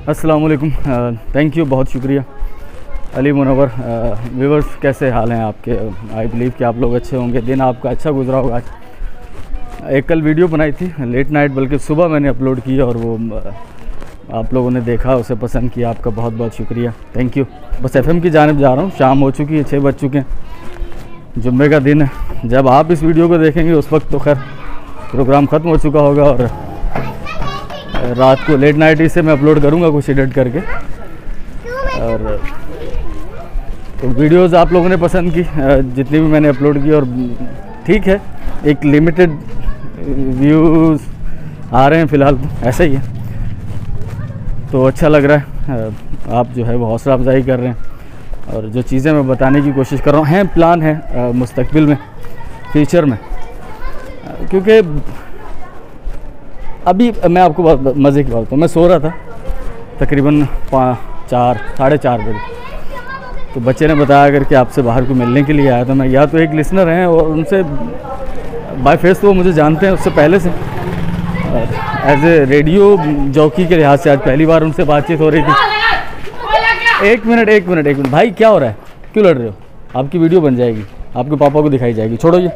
अस्सलाम वालेकुम। Thank you, बहुत शुक्रिया अली मुनव्वर। व्यूअर्स, कैसे हाल हैं आपके? आई बिलीव कि आप लोग अच्छे होंगे, दिन आपका अच्छा गुजरा होगा। आज एक कल वीडियो बनाई थी लेट नाइट, बल्कि सुबह मैंने अपलोड की और वो आप लोगों ने देखा, उसे पसंद किया। आपका बहुत बहुत शुक्रिया, थैंक यू। बस एफएम की जानिब जा रहा हूँ, शाम हो चुकी है, 6 बज चुके हैं, जुम्मे का दिन है। जब आप इस वीडियो को देखेंगे उस वक्त तो खैर प्रोग्राम ख़त्म हो चुका होगा और रात को लेट नाइट इसे मैं अपलोड करूँगा कुछ एडिट करके। और तो वीडियोस आप लोगों ने पसंद की जितनी भी मैंने अपलोड की, और ठीक है, एक लिमिटेड व्यूज़ आ रहे हैं फ़िलहाल, ऐसा ही है, तो अच्छा लग रहा है। आप जो है वो हौसला अफजाई कर रहे हैं और जो चीज़ें मैं बताने की कोशिश कर रहा हूँ, हैं प्लान है मुस्तकबिल में, फ्यूचर में, क्योंकि अभी मैं आपको बहुत मज़े की बात बताऊँ। मैं सो रहा था तकरीबन 4:30 बजे, तो बच्चे ने बताया करके आपसे बाहर को मिलने के लिए आया था मैं। या तो एक लिसनर हैं और उनसे बाय फेस तो वो मुझे जानते हैं उससे पहले से, एज ए रेडियो जॉकी के लिहाज से आज पहली बार उनसे बातचीत हो रही थी। एक मिनट भाई, क्या हो रहा है? क्यों लड़ रहे हो? आपकी वीडियो बन जाएगी, आपके पापा को दिखाई जाएगी। छोड़ो ये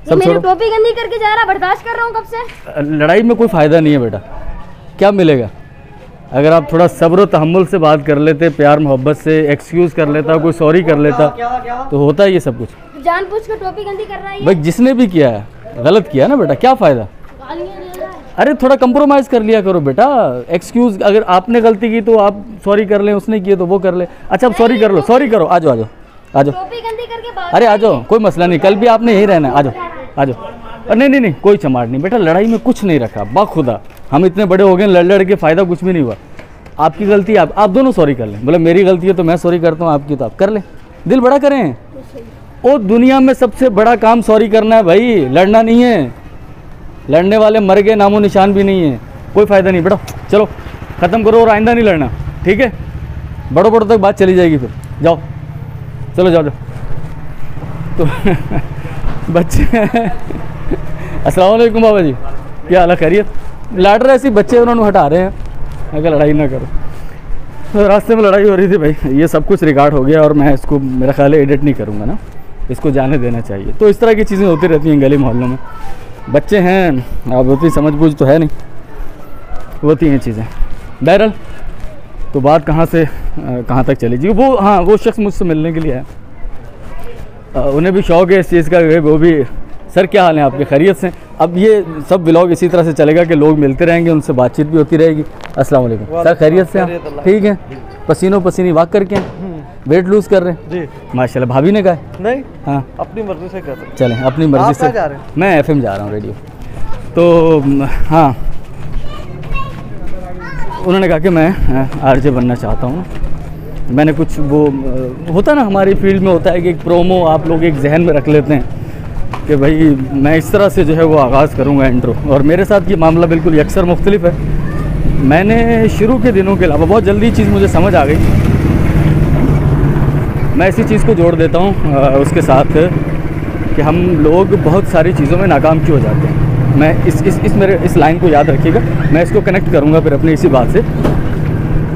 सब, छोड़ो। टोपी गंदी करके जा रहा, बर्दाश्त कर रहा हूँ कब से। लड़ाई में कोई फ़ायदा नहीं है बेटा, क्या मिलेगा? अगर आप थोड़ा सब्र तहम्मुल से बात कर लेते, प्यार मोहब्बत से एक्सक्यूज़ कर लेता, कोई सॉरी कर लेता, तो होता ये सब कुछ। जानबूझ के टोपी गंदी कर रहा है भाई, जिसने भी किया है गलत किया ना बेटा, क्या फ़ायदा? अरे थोड़ा कंप्रोमाइज़ कर लिया करो बेटा। एक्सक्यूज़, अगर आपने गलती की तो आप सॉरी कर लें, उसने किए तो वो कर ले। अच्छा अब सॉरी कर लो, सॉरी करो, आ जाओ। टोपी गंदी करके अरे आ जाओ, कोई मसला नहीं, कल भी आपने यही रहना है, आ जाओ। नहीं, कोई चमाट नहीं बेटा, लड़ाई में कुछ नहीं रखा, बाखुदा हम इतने बड़े हो गए, लड़ के फ़ायदा कुछ भी नहीं हुआ। आपकी गलती, आप दोनों सॉरी कर लें। बोले मेरी गलती है तो मैं सॉरी करता हूँ, आपकी तो आप कर लें, दिल बड़ा करें। ओ दुनिया में सबसे बड़ा काम सॉरी करना है भाई, लड़ना नहीं है। लड़ने वाले मर गए, नामो निशान भी नहीं है, कोई फ़ायदा नहीं बेटा। चलो ख़त्म करो और आइंदा नहीं लड़ना, ठीक है? बड़ों तक बात चली जाएगी, फिर जाओ, चलो जाओ। तो बच्चे अस्सलाम वालेकुम बाबा जी, क्या हाल है? खैरियत? लड़ रहे ऐसे बच्चे, उन्होंने हटा रहे हैं, अगर लड़ाई ना करो। तो रास्ते में लड़ाई हो रही थी भाई, ये सब कुछ रिकॉर्ड हो गया और मैं इसको मेरा ख्याल है एडिट नहीं करूँगा ना, इसको जाने देना चाहिए। तो इस तरह की चीज़ें होती रहती हैं गली मोहल्लों में, बच्चे हैं, अब उतनी समझ बूझ तो है नहीं, होती हैं चीज़ें। बहरहाल तो बात कहाँ से कहाँ तक चली जी? वो हाँ, वो शख्स मुझसे मिलने के लिए है, उन्हें भी शौक़ है इस चीज़ का। वो भी, सर क्या हाल है आपके? खैरियत से? अब ये सब व्लॉग इसी तरह से चलेगा कि लोग मिलते रहेंगे, उनसे बातचीत भी होती रहेगी। अस्सलाम वालेकुम सर, खैरियत से? ठीक है, पसीनों पसीनी वाक करके वेट लूज़ कर रहे हैं जी? माशाल्लाह। भाभी ने कहा नहीं, हाँ अपनी मर्जी से कर रहे हैं। चलें, अपनी मर्जी से। जा रहे हैं? मैं एफएम जा रहा हूँ, रेडियो। तो हाँ, उन्होंने कहा कि मैं आरजे बनना चाहता हूँ। मैंने कुछ वो होता ना हमारी फील्ड में होता है कि एक प्रोमो आप लोग एक जहन में रख लेते हैं कि भाई मैं इस तरह से जो है वो आगाज़ करूँगा इंट्रो, और मेरे साथ ये मामला बिल्कुल यकसर मुख्तलिफ है। मैंने शुरू के दिनों के अलावा, बहुत जल्दी चीज़ मुझे समझ आ गई, मैं इसी चीज़ को जोड़ देता हूँ उसके साथ कि हम लोग बहुत सारी चीज़ों में नाकाम क्यों हो जाते हैं। मैं मेरे इस लाइन को याद रखिएगा, मैं इसको कनेक्ट करूँगा फिर अपनी इसी बात से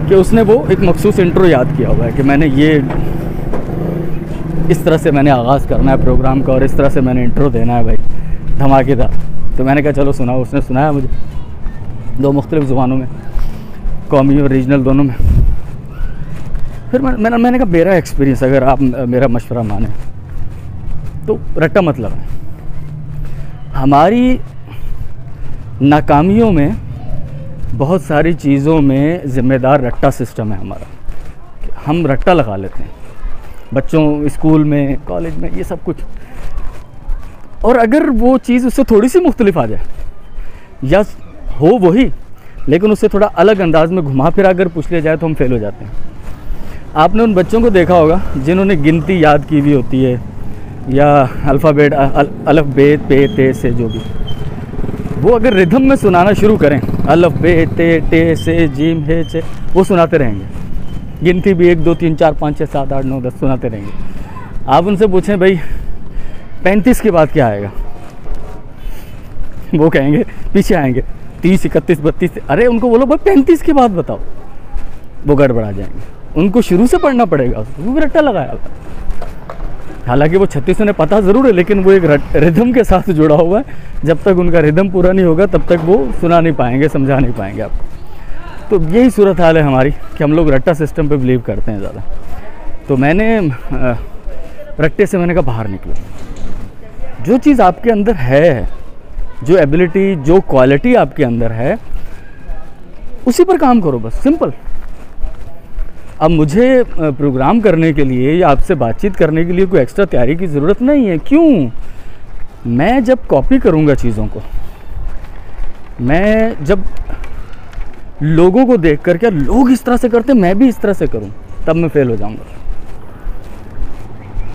कि उसने वो एक मखसूस इंट्रो याद किया हुआ है कि मैंने ये इस तरह से मैंने आगाज़ करना है प्रोग्राम का और इस तरह से मैंने इंट्रो देना है भाई, धमाकेदार। तो मैंने कहा चलो सुनाओ। उसने सुनाया मुझे 2 मुख्तलिफ़ ज़ुबानों में, कौमी और रीजनल दोनों में। फिर मैंने कहा मेरा एक्सपीरियंस, अगर आप मेरा मशवरा माने तो रट्टा मतलब है। हमारी नाकामियों में बहुत सारी चीज़ों में ज़िम्मेदार रट्टा सिस्टम है हमारा, हम रट्टा लगा लेते हैं बच्चों, स्कूल में, कॉलेज में, ये सब कुछ। और अगर वो चीज़ उससे थोड़ी सी मुख्तलिफ आ जाए या हो वही, लेकिन उससे थोड़ा अलग अंदाज में घुमा फिरा अगर पूछ लिया जाए तो हम फेल हो जाते हैं। आपने उन बच्चों को देखा होगा जिन्होंने गिनती याद की हुई होती है, या अल्फ़ाबेट अलफ बे पे ते से, जो भी, वो अगर रिदम में सुनाना शुरू करें, अलफ बे ते टे से जीम हे चे, वो सुनाते रहेंगे। गिनती भी 1 2 3 4 5 6 7 8 9 10 सुनाते रहेंगे। आप उनसे पूछें भाई 35 के बाद क्या आएगा, वो कहेंगे, पीछे आएंगे 30 31 32। अरे उनको बोलो भाई 35 के बाद बताओ, वो गड़बड़ा जाएंगे। उनको शुरू से पढ़ना पड़ेगा, क्योंकि रट्टा लगाया हुआ है। हालांकि वो 36 उन्हें पता ज़रूर है, लेकिन वो एक रिदम के साथ जुड़ा हुआ है। जब तक उनका रिदम पूरा नहीं होगा तब तक वो सुना नहीं पाएंगे, समझा नहीं पाएंगे आपको। तो यही सूरत हाल है हमारी कि हम लोग रट्टा सिस्टम पे बिलीव करते हैं ज़्यादा। तो मैंने रट्टे से मैंने कहा बाहर निकलो। जो चीज़ आपके अंदर है, जो एबिलिटी, जो क्वालिटी आपके अंदर है, उसी पर काम करो बस, सिंपल। अब मुझे प्रोग्राम करने के लिए या आपसे बातचीत करने के लिए कोई एक्स्ट्रा तैयारी की ज़रूरत नहीं है। क्यों? मैं जब कॉपी करूँगा चीज़ों को, मैं जब लोगों को देख कर क्या लोग इस तरह से करते मैं भी इस तरह से करूँ, तब मैं फ़ेल हो जाऊँगा।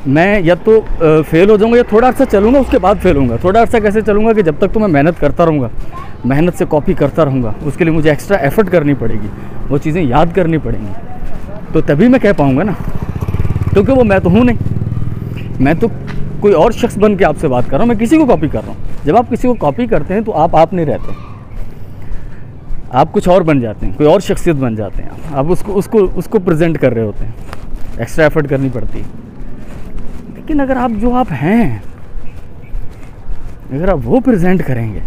मैं या तो फ़ेल हो जाऊँगा या थोड़ा अर्सा चलूँगा, उसके बाद फ़ेल होऊंगा। थोड़ा अर्सा कैसे चलूँगा कि जब तक तो मैं मेहनत करता रहूँगा, मेहनत से कॉपी करता रहूँगा, उसके लिए मुझे एक्स्ट्रा एफ़र्ट करनी पड़ेगी, वो चीज़ें याद करनी पड़ेंगी, तो तभी मैं कह पाऊँगा ना। क्योंकि वो मैं तो हूँ नहीं, मैं तो कोई और शख्स बन के आपसे बात कर रहा हूँ, मैं किसी को कॉपी कर रहा हूँ। जब आप किसी को कॉपी करते हैं तो आप नहीं रहते, आप कुछ और बन जाते हैं, कोई और शख्सियत बन जाते हैं। आप उसको प्रेजेंट कर रहे होते हैं, एक्स्ट्रा एफर्ट करनी पड़ती है। लेकिन अगर आप जो आप हैं, अगर आप वो प्रेजेंट करेंगे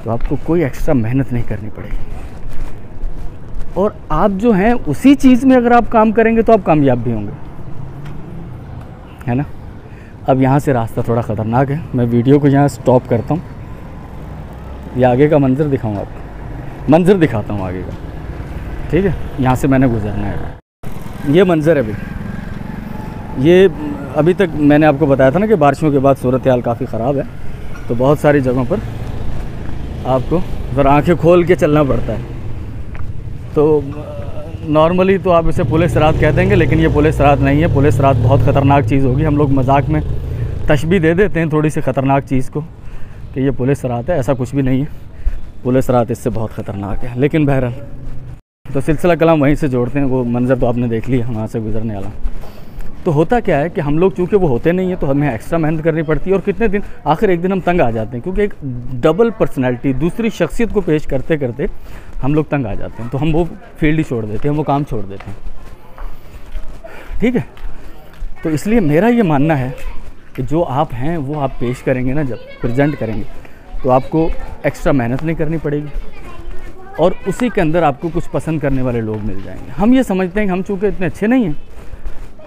तो आपको कोई एक्स्ट्रा मेहनत नहीं करनी पड़ेगी। और आप जो हैं उसी चीज़ में अगर आप काम करेंगे तो आप कामयाब भी होंगे, है ना। अब यहाँ से रास्ता थोड़ा ख़तरनाक है, मैं वीडियो को यहाँ स्टॉप करता हूँ। ये आगे का मंज़र दिखाऊँ आपको, मंज़र दिखाता हूँ आगे का, ठीक है। यहाँ से मैंने गुजरना है, ये मंज़र है भाई। ये अभी तक मैंने आपको बताया था ना कि बारिशों के बाद सूरत हाल काफ़ी ख़राब है, तो बहुत सारी जगहों पर आपको फिर आँखें खोल के चलना पड़ता है। तो नॉर्मली तो आप इसे पुलिस रात कह देंगे, लेकिन ये पुलिस रात नहीं है। पुलिस रात बहुत ख़तरनाक चीज़ होगी। हम लोग मजाक में तशबीह दे देते हैं थोड़ी सी ख़तरनाक चीज़ को कि ये पुलिस रात है, ऐसा कुछ भी नहीं है। पुलिस रात इससे बहुत ख़तरनाक है। लेकिन बहरहाल तो सिलसिला कलाम वहीं से जोड़ते हैं। वो मंज़र तो आपने देख लिया वहाँ से गुजरने वाला। तो होता क्या है कि हम लोग चूँकि वो होते नहीं हैं तो हमें एक्स्ट्रा मेहनत करनी पड़ती है। और कितने दिन, आखिर एक दिन हम तंग आ जाते हैं, क्योंकि एक डबल पर्सनैलिटी, दूसरी शख्सियत को पेश करते करते हम लोग तंग आ जाते हैं। तो हम वो फील्ड ही छोड़ देते हैं, हम वो काम छोड़ देते हैं, ठीक है। तो इसलिए मेरा ये मानना है कि जो आप हैं वो आप पेश करेंगे ना, जब प्रेजेंट करेंगे तो आपको एक्स्ट्रा मेहनत नहीं करनी पड़ेगी और उसी के अंदर आपको कुछ पसंद करने वाले लोग मिल जाएंगे। हम ये समझते हैं कि हम चूँकि इतने अच्छे नहीं हैं,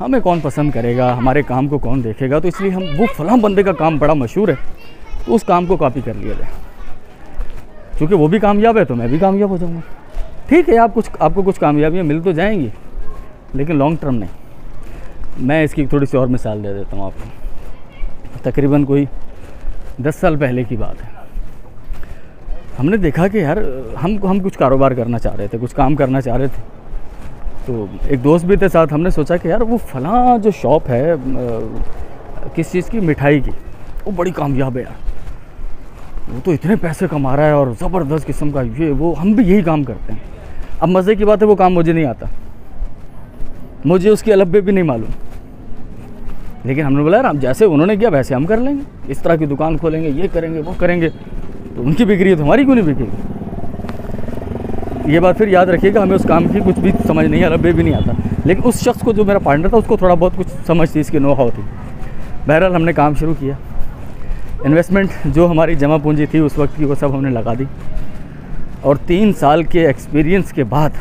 हमें कौन पसंद करेगा, हमारे काम को कौन देखेगा, तो इसलिए हम वो फलां बंदे का काम बड़ा मशहूर है तो उस काम को कॉपी कर लिया जाए। क्योंकि वो भी कामयाब है तो मैं भी कामयाब हो जाऊँगा। ठीक है, आपको कुछ कामयाबियाँ मिल तो जाएंगी, लेकिन लॉन्ग टर्म नहीं। मैं इसकी थोड़ी सी और मिसाल दे देता हूँ आपको। तकरीबन कोई 10 साल पहले की बात है। हमने देखा कि यार हम कुछ कारोबार करना चाह रहे थे, कुछ काम करना चाह रहे थे। तो एक दोस्त भी थे साथ। हमने सोचा कि यार वो फलां जो शॉप है किस चीज़ की, मिठाई की, वो बड़ी कामयाब है यार, वो तो इतने पैसे कमा रहा है और ज़बरदस्त किस्म का ये वो, हम भी यही काम करते हैं। अब मज़े की बात है वो काम मुझे नहीं आता, मुझे उसकी अलब्बे भी नहीं मालूम, लेकिन हमने बोला यार हम जैसे उन्होंने किया वैसे हम कर लेंगे, इस तरह की दुकान खोलेंगे, ये करेंगे वो करेंगे, तो उनकी बिक्री है तो हमारी क्यों नहीं बिकेगी। ये बात फिर याद रखिएगा, हमें उस काम की कुछ भी समझ नहीं, अलब्बे भी नहीं आता, लेकिन उस शख्स को, जो मेरा पार्टनर था, उसको थोड़ा बहुत कुछ समझ थी, इसकी नो-हाउ थी। बहरहाल हमने काम शुरू किया। इन्वेस्टमेंट जो हमारी जमा पूंजी थी उस वक्त की, वो सब हमने लगा दी। और 3 साल के एक्सपीरियंस के बाद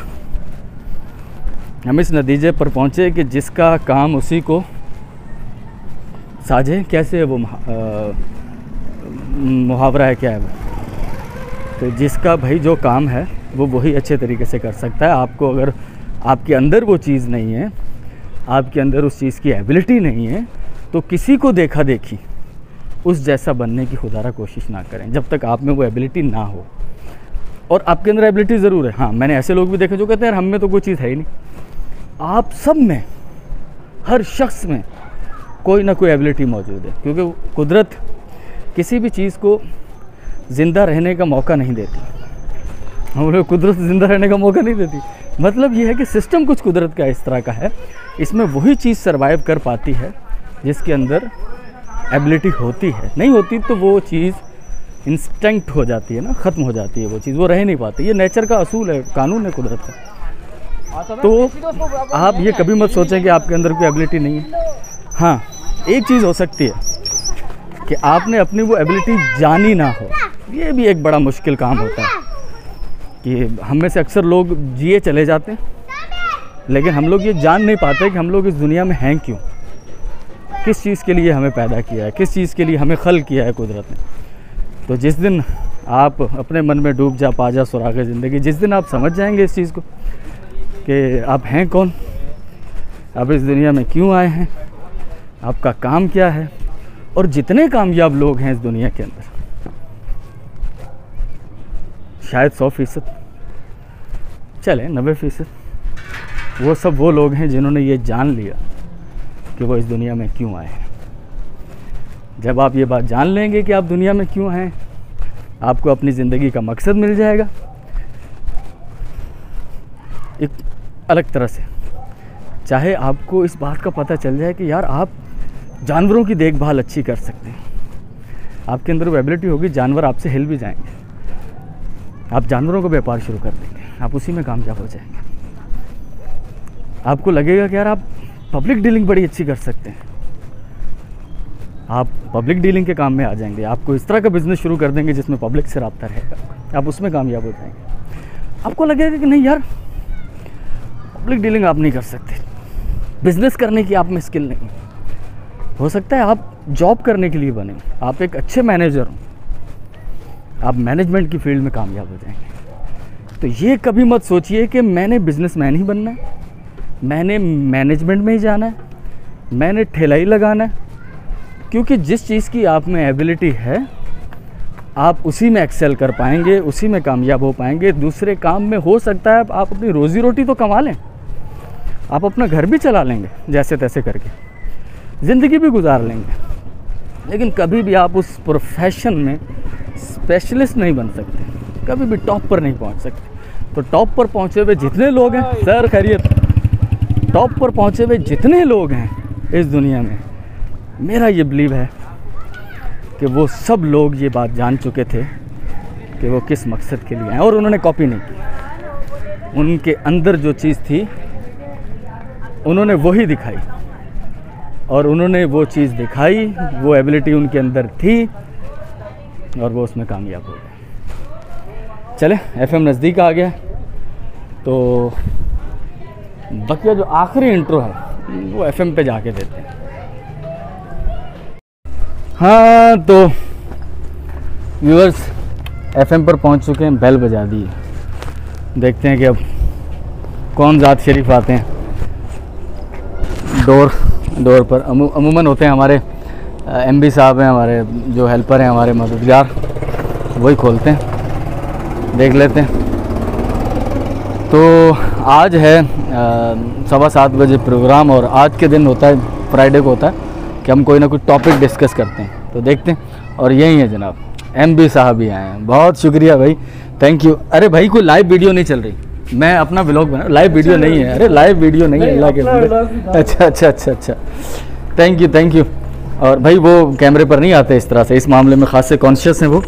हम इस नतीजे पर पहुँचे कि जिसका काम उसी को साझे, कैसे वो मुहावरा है, क्या है वो, तो जिसका भाई जो काम है वो वही अच्छे तरीके से कर सकता है। आपको अगर आपके अंदर वो चीज़ नहीं है, आपके अंदर उस चीज़ की एबिलिटी नहीं है, तो किसी को देखा देखी उस जैसा बनने की खुदारा कोशिश ना करें जब तक आप में वो एबिलिटी ना हो। और आपके अंदर एबिलिटी ज़रूर है। हाँ, मैंने ऐसे लोग भी देखे जो कहते हैं यार हम में तो कोई चीज़ है ही नहीं। आप सब में, हर शख्स में कोई ना कोई एबिलिटी मौजूद है, क्योंकि कुदरत किसी भी चीज़ को ज़िंदा रहने का मौका नहीं देती। हम लोग कुदरत ज़िंदा रहने का मौका नहीं देती, मतलब ये है कि सिस्टम कुछ कुदरत का इस तरह का है, इसमें वही चीज़ सर्वाइव कर पाती है जिसके अंदर एबिलिटी होती है। नहीं होती तो वो चीज़ इंस्टिंक्ट हो जाती है ना, ख़त्म हो जाती है वो चीज़, वो रह नहीं पाती। ये नेचर का असूल है, कानून है कुदरत का। तो आप ये कभी मत सोचें कि आपके अंदर कोई एबिलिटी नहीं है। हाँ, एक चीज़ हो सकती है कि आपने अपनी वो एबिलिटी जानी ना हो, ये भी एक बड़ा मुश्किल काम होता है कि हम में से अक्सर लोग जिए चले जाते हैं, लेकिन हम लोग ये जान नहीं पाते कि हम लोग इस दुनिया में हैं क्यों, किस चीज़ के लिए हमें पैदा किया है, किस चीज़ के लिए हमें खल्क किया है कुदरत ने। तो जिस दिन आप अपने मन में डूब जा पा जा सुराग़े ज़िंदगी, जिस दिन आप समझ जाएंगे इस चीज़ को कि आप हैं कौन, आप इस दुनिया में क्यों आए हैं, आपका काम क्या है, और जितने कामयाब लोग हैं इस दुनिया के अंदर, शायद 100% चले 90%, वो सब वो लोग हैं जिन्होंने ये जान लिया कि वो इस दुनिया में क्यों आए हैं। जब आप ये बात जान लेंगे कि आप दुनिया में क्यों हैं, आपको अपनी ज़िंदगी का मकसद मिल जाएगा एक अलग तरह से। चाहे आपको इस बात का पता चल जाए कि यार आप जानवरों की देखभाल अच्छी कर सकते हैं, आपके अंदर वो एबिलिटी होगी, जानवर आपसे हिल भी जाएंगे, आप जानवरों का व्यापार शुरू कर देंगे, आप उसी में कामयाब हो जाएंगे। आपको लगेगा कि यार आप पब्लिक डीलिंग बड़ी अच्छी कर सकते हैं, आप पब्लिक डीलिंग के काम में आ जाएंगे, आपको इस तरह का बिज़नेस शुरू कर देंगे जिसमें पब्लिक से रब्ता रहेगा, आप उसमें कामयाब हो जाएंगे। आपको लगेगा कि नहीं यार पब्लिक डीलिंग आप नहीं कर सकते, बिज़नेस करने की आप में स्किल नहीं, हो सकता है आप जॉब करने के लिए बने, आप एक अच्छे मैनेजर हो, आप मैनेजमेंट की फील्ड में कामयाब हो जाएंगे। तो ये कभी मत सोचिए कि मैंने बिजनेसमैन ही बनना है, मैंने मैनेजमेंट में ही जाना है, मैंने ठेलाई लगाना है, क्योंकि जिस चीज़ की आप में एबिलिटी है आप उसी में एक्सेल कर पाएंगे, उसी में कामयाब हो पाएंगे। दूसरे काम में हो सकता है आप अपनी रोज़ी रोटी तो कमा लें, आप अपना घर भी चला लेंगे जैसे तैसे करके, ज़िंदगी भी गुजार लेंगे, लेकिन कभी भी आप उस प्रोफेशन में स्पेशलिस्ट नहीं बन सकते, कभी भी टॉप पर नहीं पहुंच सकते। तो टॉप पर पहुंचे हुए जितने लोग हैं, सर खैरियत, टॉप पर पहुंचे हुए जितने लोग हैं इस दुनिया में, मेरा ये बिलीव है कि वो सब लोग ये बात जान चुके थे कि वो किस मकसद के लिए हैं, और उन्होंने कॉपी नहीं की। उनके अंदर जो चीज़ थी उन्होंने वही दिखाई, और उन्होंने वो चीज़ दिखाई, वो एबिलिटी उनके अंदर थी, और वो उसमें कामयाब हो गए। चले FM नज़दीक आ गया, तो बकिया जो आखिरी इंट्रो है वो FM पे जाके देते हैं। हाँ तो व्यूअर्स FM पर पहुंच चुके हैं, बेल बजा दी है, देखते हैं कि अब कौन ज़ात शरीफ आते हैं डोर पर। अमूमन होते हैं हमारे MB साहब हैं, हमारे जो हेल्पर हैं, हमारे मददगार, वही खोलते हैं, देख लेते हैं। तो आज है 7:15 बजे प्रोग्राम, और आज के दिन होता है, फ्राइडे को होता है कि हम कोई ना कोई टॉपिक डिस्कस करते हैं, तो देखते हैं। और यही है जनाब, MB साहब भी आए हैं, बहुत शुक्रिया भाई, थैंक यू। अरे भाई कोई लाइव वीडियो नहीं चल रही, मैं अपना व्लॉग बना, लाइव वीडियो नहीं है, अरे लाइव वीडियो नहीं है अल्लाह के। अच्छा, थैंक यू। और भाई वो कैमरे पर नहीं आते इस तरह से, इस मामले में ख़ास से कॉन्शियस हैं वो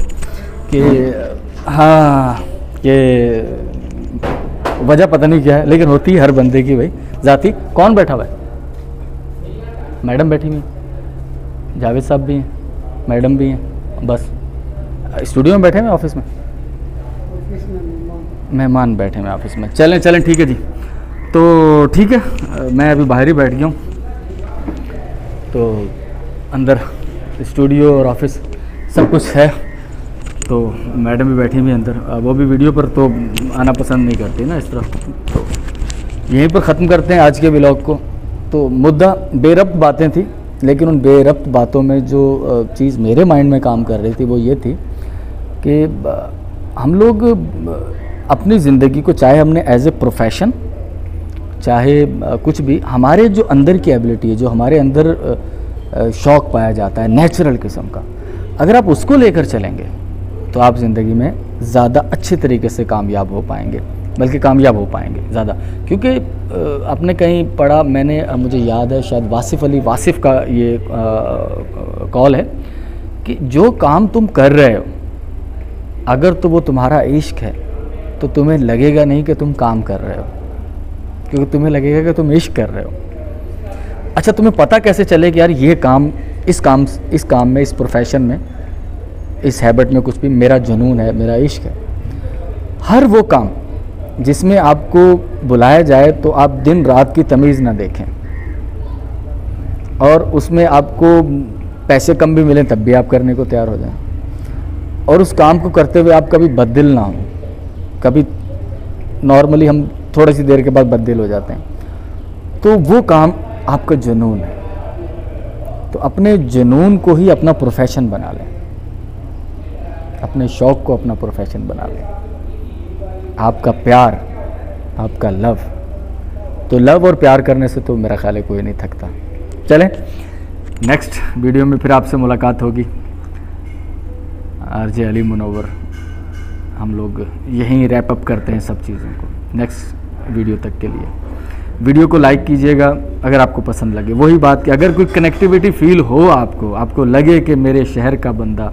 कि हाँ, ये वजह पता नहीं क्या है, लेकिन होती है हर बंदे की भाई ज़ाती। कौन बैठा हुआ है? मैडम बैठी हुई हैं, जावेद साहब भी हैं, मैडम भी हैं, बस स्टूडियो में बैठे हैं, ऑफिस में मेहमान बैठे हैं ऑफिस में। चलें ठीक है जी, तो ठीक है, मैं अभी बाहर ही बैठ गया हूँ, तो अंदर स्टूडियो और ऑफिस सब कुछ है, तो मैडम भी बैठी हुई अंदर, वो भी वीडियो पर तो आना पसंद नहीं करती ना इस तरह। तो यहीं पर ख़त्म करते हैं आज के व्लॉग को। तो मुद्दा बेरब्त बातें थी, लेकिन उन बेरब्त बातों में जो चीज़ मेरे माइंड में काम कर रही थी वो ये थी कि हम लोग अपनी ज़िंदगी को, चाहे हमने एज ए प्रोफेशन, चाहे कुछ भी, हमारे जो अंदर की एबिलिटी है, जो हमारे अंदर शौक़ पाया जाता है नेचुरल किस्म का, अगर आप उसको लेकर चलेंगे तो आप ज़िंदगी में ज़्यादा अच्छे तरीके से कामयाब हो पाएंगे, बल्कि कामयाब हो पाएंगे ज़्यादा। क्योंकि आपने कहीं पढ़ा, मैंने, मुझे याद है शायद वासिफ़ का ये कॉल है कि जो काम तुम कर रहे हो अगर तो वो तुम्हारा इश्क है तो तुम्हें लगेगा नहीं कि तुम काम कर रहे हो, क्योंकि तुम्हें लगेगा कि तुम इश्क कर रहे हो। अच्छा, तुम्हें पता कैसे चले कि यार ये काम, इस काम में, इस प्रोफेशन में, इस हैबिट में कुछ भी मेरा जुनून है, मेरा इश्क है। हर वो काम जिसमें आपको बुलाया जाए तो आप दिन रात की तमीज़ ना देखें, और उसमें आपको पैसे कम भी मिलें तब भी आप करने को तैयार हो जाएं, और उस काम को करते हुए आप कभी बददिल ना हो। कभी नॉर्मली हम थोड़ी सी देर के बाद बददिल हो जाते हैं, तो वो काम आपका जुनून है। तो अपने जुनून को ही अपना प्रोफेशन बना लें, अपने शौक़ को अपना प्रोफेशन बना लें। आपका प्यार, आपका लव, तो लव और प्यार करने से तो मेरा ख्याल है कोई नहीं थकता। चलें, नेक्स्ट वीडियो में फिर आपसे मुलाकात होगी। आरजे अली मुनव्वर, हम लोग यहीं रैप अप करते हैं सब चीज़ों को। नेक्स्ट वीडियो तक के लिए वीडियो को लाइक कीजिएगा अगर आपको पसंद लगे। वही बात कि अगर कोई कनेक्टिविटी फील हो आपको लगे कि मेरे शहर का बंदा,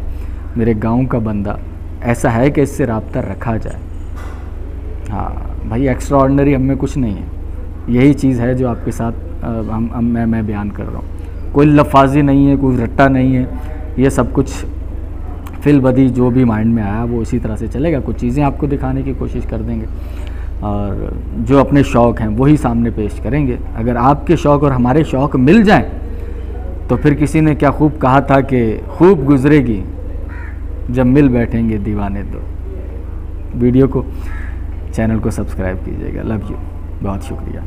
मेरे गांव का बंदा ऐसा है कि इससे रब्ता रखा जाए। हाँ भाई, एक्स्ट्रा ऑर्डिनरी हम में कुछ नहीं है, यही चीज़ है जो आपके साथ मैं बयान कर रहा हूँ। कोई लफाजी नहीं है, कोई रट्टा नहीं है, ये सब कुछ फिल बदी जो भी माइंड में आया वो इसी तरह से चलेगा। कुछ चीज़ें आपको दिखाने की कोशिश कर देंगे, और जो अपने शौक़ हैं वही सामने पेश करेंगे। अगर आपके शौक़ और हमारे शौक़ मिल जाएं तो फिर किसी ने क्या खूब कहा था कि खूब गुजरेगी जब मिल बैठेंगे दीवाने दो। वीडियो को, चैनल को सब्सक्राइब कीजिएगा। लव यू, बहुत शुक्रिया।